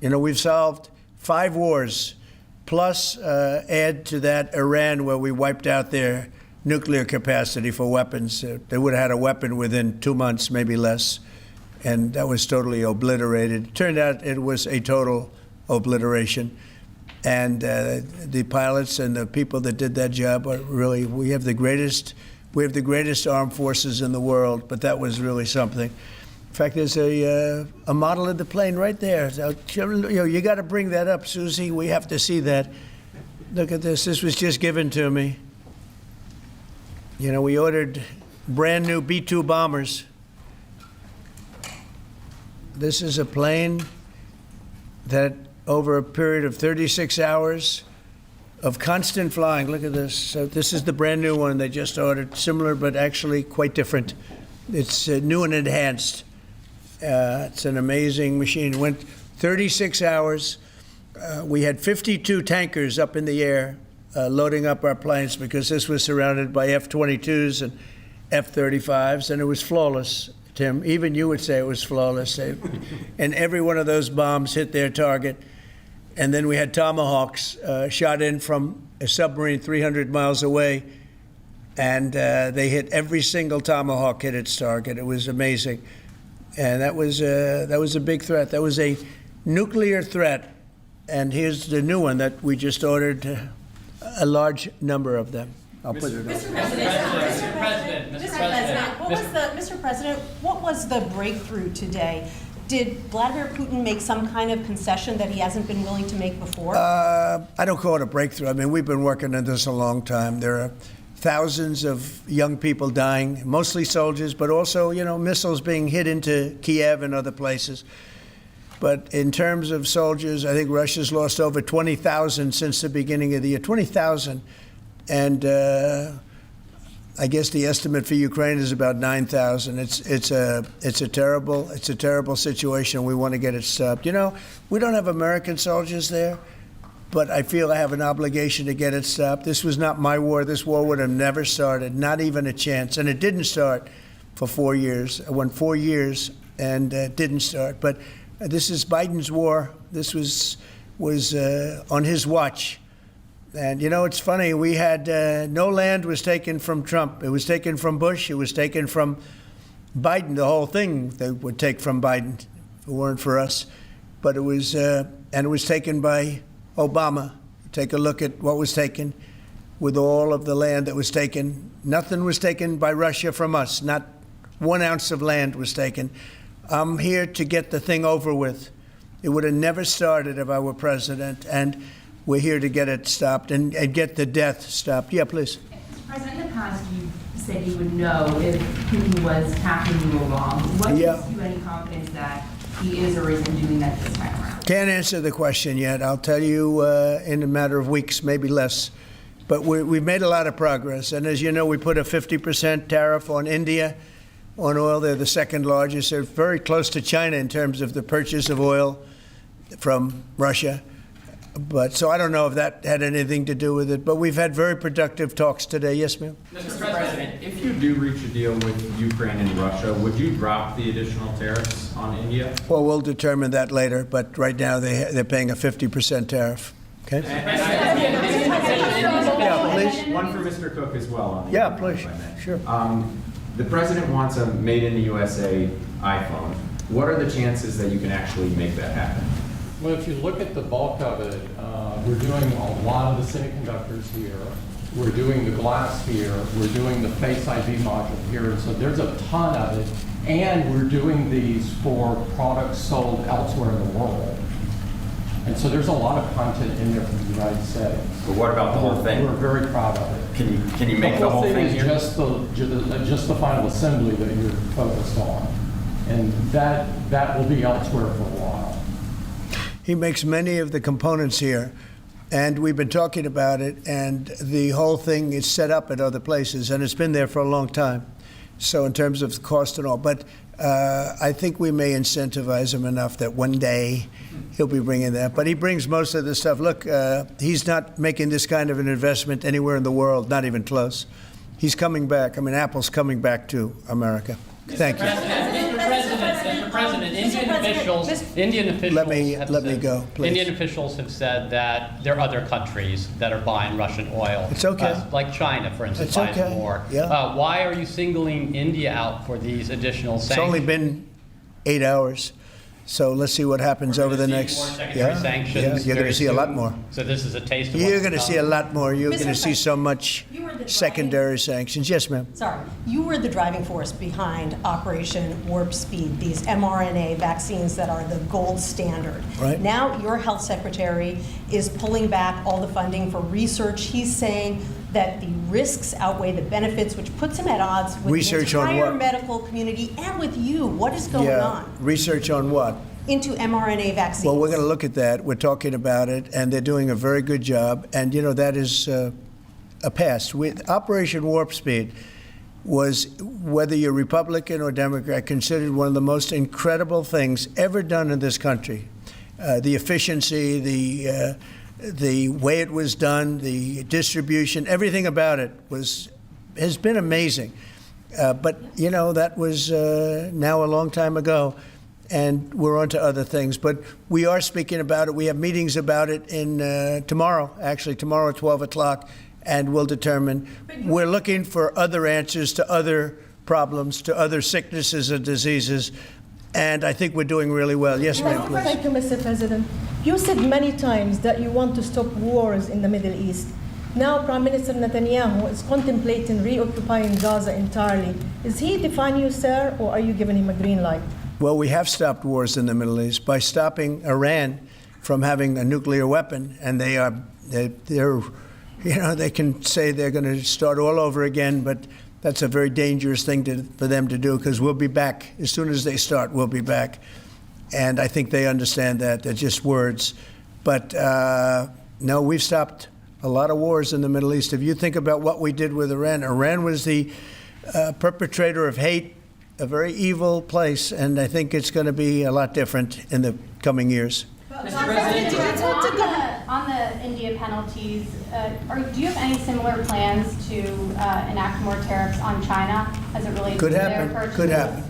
You know, we've solved 5 wars, plus add to that Iran, where we wiped out their nuclear capacity for weapons. They would have had a weapon within 2 months, maybe less, and that was totally obliterated. It turned out it was a total obliteration. And the pilots and the people that did that job are really, we have the greatest armed forces in the world, but that was really something. In fact, there's a model of the plane right there. So, you got to bring that up, Susie. We have to see that. Look at this. This was just given to me. You know, we ordered brand new B-2 bombers. This is a plane that, over a period of 36 hours of constant flying, look at this. So this is the brand new one they just ordered, similar but actually quite different. It's new and enhanced. It's an amazing machine. It went 36 hours. We had 52 tankers up in the air loading up our planes, because this was surrounded by F-22s and F-35s, and it was flawless, Tim. Even you would say it was flawless. And every one of those bombs hit their target. And then we had Tomahawks shot in from a submarine 300 miles away, and they hit every single Tomahawk hit its target. It was amazing. And that was a big threat. That was a nuclear threat. And here's the new one that we just ordered, a large number of them. I'll put it up. Mr. President, what was the breakthrough today? Did Vladimir Putin make some kind of concession that he hasn't been willing to make before? I don't call it a breakthrough. I mean, we've been working on this a long time. There are thousands of young people dying, mostly soldiers, but also, you know, missiles being hit into Kiev and other places. But in terms of soldiers, I think Russia's lost over 20,000 since the beginning of the year. 20,000. And I guess the estimate for Ukraine is about 9,000. It's a terrible situation. We want to get it stopped. You know, we don't have American soldiers there, but I feel I have an obligation to get it stopped. This was not my war. This war would have never started, not even a chance. And it didn't start for 4 years. It went 4 years and didn't start. But this is Biden's war. This was on his watch. And, you know, it's funny. We had no land was taken from Trump. It was taken from Bush. It was taken from Biden. The whole thing they would take from Biden if it weren't for us. But it was and it was taken by Obama. Take a look at what was taken with all of the land that was taken. Nothing was taken by Russia from us. Not 1 ounce of land was taken. I'm here to get the thing over with. It would have never started if I were president, and we're here to get it stopped and get the death stopped. Yeah, please. President, in the past, you said you would know if Putin was tackling you along. What gives you any confidence that he is or isn't doing that this time around? Can't answer the question yet. I'll tell you in a matter of weeks, maybe less. But we've made a lot of progress. And as you know, we put a 50% tariff on India on oil. They're the second largest. They're very close to China in terms of the purchase of oil from Russia. But so I don't know if that had anything to do with it. But we've had very productive talks today. Yes, ma'am. Mr. President, if you do reach a deal with Ukraine and Russia, would you drop the additional tariffs on India? Well, we'll determine that later. But right now they're paying a 50% tariff. Okay. Yeah, please. One for Mr. Cook as well. On the yeah, please. Sure. The president wants a made in the USA iPhone. What are the chances that you can actually make that happen? Well, if you look at the bulk of it, we're doing a lot of the semiconductors here. We're doing the glass here. We're doing the Face ID module here. So there's a ton of it. And we're doing these for products sold elsewhere in the world. And so there's a lot of content in there from the United States. But what about the whole thing? We're very proud of it. Can you make the whole thing here? Just the final assembly that you're focused on. And that will be elsewhere for a while. He makes many of the components here, and we've been talking about it, and the whole thing is set up at other places, and it's been there for a long time. So in terms of the cost and all, but I think we may incentivize him enough that one day he'll be bringing that. But he brings most of the stuff. Look, he's not making this kind of an investment anywhere in the world, not even close. He's coming back. I mean, Apple's coming back to America. Thank you. Mr. President, Mr. President, Indian President, officials, Mr. Indian officials Let me have go, said, please. Indian officials have said that there are other countries that are buying Russian oil. It's okay. Like China, for instance, It's buys okay. more. Yeah. Why are you singling India out for these additional It's sanctions? only been 8 hours, so let's see what happens We're over the gonna see next. more secondary sanctions You're going very to see a lot soon. more. So this is a taste of You're what's going to to see a come. lot more. You're Mr. going to see so much You were the driving- secondary sanctions. Yes, ma'am. Sorry, you were the driving force behind Operation Warp Speed, these mRNA vaccines that are the gold standard. Right. Now, your health secretary is pulling back all the funding for research. He's saying that the risks outweigh the benefits, which puts him at odds with Research the on entire what? medical community and with you. What is going on Research on what? into mRNA vaccines? Well, we're going to look at that. We're talking about it, and they're doing a very good job. And, you know, that is a past. Operation Warp Speed was, whether you're Republican or Democrat, considered one of the most incredible things ever done in this country. The efficiency, the way it was done, the distribution, everything about it has been amazing. But, you know, that was now a long time ago, and we're on to other things. But we are speaking about it. We have meetings about it tomorrow at 12 o'clock, and we'll determine. We're looking for other answers to other problems, to other sicknesses and diseases, and I think we're doing really well. Yes, ma'am, please. Thank you, Mr. President. You said many times that you want to stop wars in the Middle East. Now, Prime Minister Netanyahu is contemplating reoccupying Gaza entirely. Is he defying you, sir, or are you giving him a green light? Well, we have stopped wars in the Middle East by stopping Iran from having a nuclear weapon, and they're you know, they can say they're going to start all over again, but that's a very dangerous thing for them to do, because we'll be back. As soon as they start, we'll be back. And I think they understand that. They're just words. But no, we've stopped a lot of wars in the Middle East. If you think about what we did with Iran, Iran was the perpetrator of hate, a very evil place, and I think it's going to be a lot different in the coming years. Mr. President, On the India penalties, do you have any similar plans to enact more tariffs on China as it relates Could to their happen. purchases? Could happen.